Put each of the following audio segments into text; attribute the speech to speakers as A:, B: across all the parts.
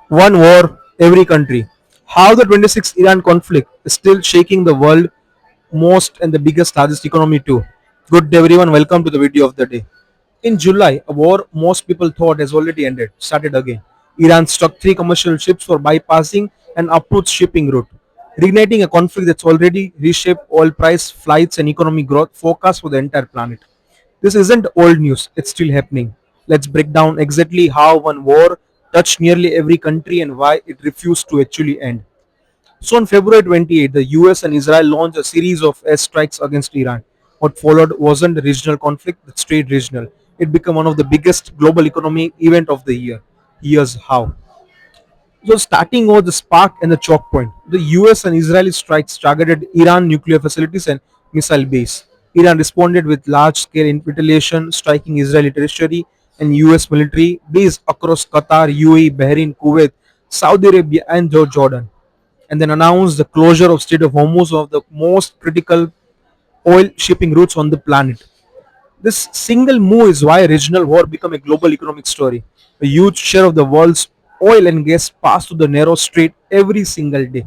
A: One war, every country. How the 26th Iran conflict is still shaking the world most and the biggest, largest economy too. Good day everyone, welcome to the video of the day. In July, a war most people thought has already ended, started again. Iran struck three commercial ships for bypassing an approach shipping route, reigniting a conflict that's already reshaped oil price, flights, and economic growth forecast for the entire planet. This isn't old news, it's still happening. Let's break down exactly how one war touched nearly every country and why it refused to actually end. So on February 28, the US and Israel launched a series of airstrikes against Iran. What followed wasn't a regional conflict, it stayed regional. It became one of the biggest global economic event of the year. Here's how. So starting with the spark and the choke point, the US and Israeli strikes targeted Iran nuclear facilities and missile base. Iran responded with large-scale retaliation, striking Israeli territory and US military base across Qatar, UAE, Bahrain, Kuwait, Saudi Arabia, and Jordan, and then announced the closure of Strait of Hormuz, one of the most critical oil shipping routes on the planet. This single move is why regional war became a global economic story. A huge share of the world's oil and gas passed through the narrow strait every single day.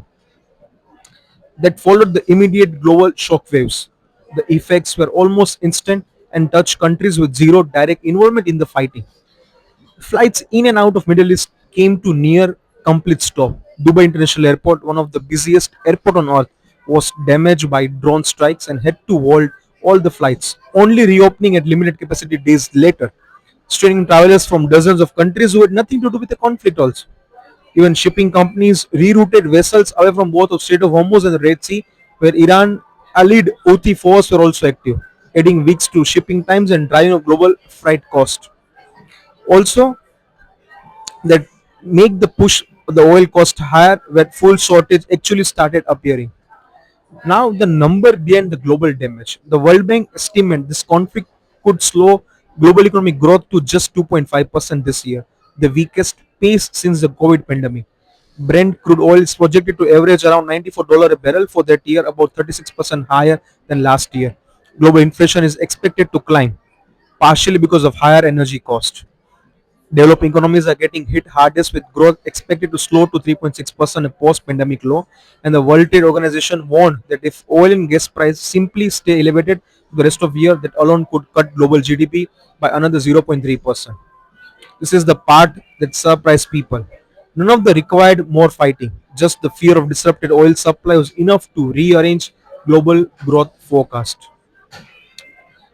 A: That followed the immediate global shockwaves. The effects were almost instant and touched countries with zero direct involvement in the fighting. Flights in and out of Middle East came to near complete stop. Dubai International Airport, one of the busiest airport on earth, was damaged by drone strikes and had to hold all the flights, only reopening at limited capacity days later, straining travelers from dozens of countries who had nothing to do with the conflict also. Even shipping companies rerouted vessels away from both the Strait of Hormuz and the Red Sea, where Iran allied Houthi forces were also active, adding weeks to shipping times and driving up global freight cost. Also, that make the push the oil cost higher where full shortage actually started appearing. Now the number behind the global damage. The World Bank estimate this conflict could slow global economic growth to just 2.5% this year, the weakest pace since the COVID pandemic. Brent crude oil is projected to average around $94 a barrel for that year, about 36% higher than last year. Global inflation is expected to climb, partially because of higher energy cost. Developing economies are getting hit hardest with growth expected to slow to 3.6%, a post-pandemic low. And the World Trade Organization warned that if oil and gas prices simply stay elevated the rest of the year, that alone could cut global GDP by another 0.3%. This is the part that surprised people. None of the required more fighting, just the fear of disrupted oil supply was enough to rearrange global growth forecast.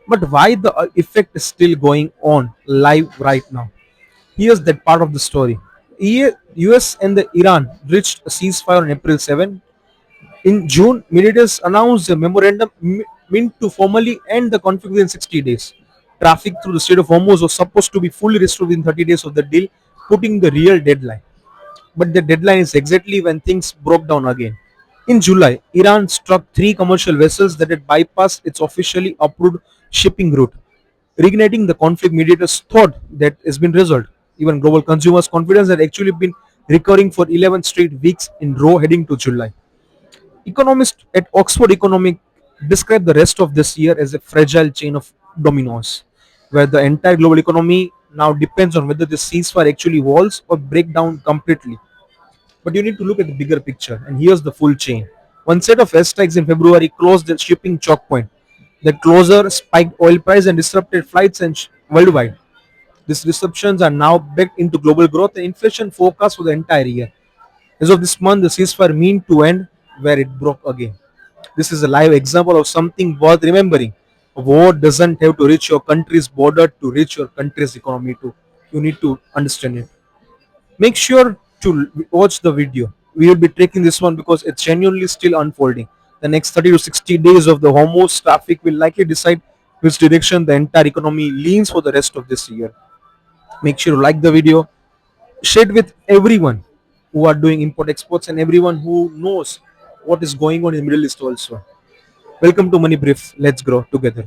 A: But why the effect is still going on live right now? Here's that part of the story. US and the Iran reached a ceasefire on April 7. In June, mediators announced a memorandum meant to formally end the conflict within 60 days. Traffic through the Strait of Hormuz was supposed to be fully restored within 30 days of the deal, putting the real deadline. But the deadline is exactly when things broke down again. In July, Iran struck three commercial vessels that had bypassed its officially approved shipping route, reigniting the conflict. Mediators thought that has been resolved. Even global consumers' confidence had actually been recovering for 11 straight weeks in row heading to July. Economists at Oxford Economic describe the rest of this year as a fragile chain of dominoes, where the entire global economy now depends on whether the ceasefire actually walls or break down completely. But you need to look at the bigger picture, and here's the full chain. One set of airstrikes in February closed the shipping choke point. The closure spiked oil price and disrupted flights and worldwide. These disruptions are now baked into global growth and inflation forecast for the entire year. As of this month, the ceasefire mean to end where it broke again. This is a live example of something worth remembering. A war doesn't have to reach your country's border to reach your country's economy too. You need to understand it. Make sure to watch the video. We will be tracking this one because it's genuinely still unfolding. The next 30 to 60 days of the Hormuz traffic will likely decide which direction the entire economy leans for the rest of this year. Make sure to like the video, share it with everyone who are doing import exports and everyone who knows what is going on in the Middle East also. Welcome to Money Brief. Let's grow together.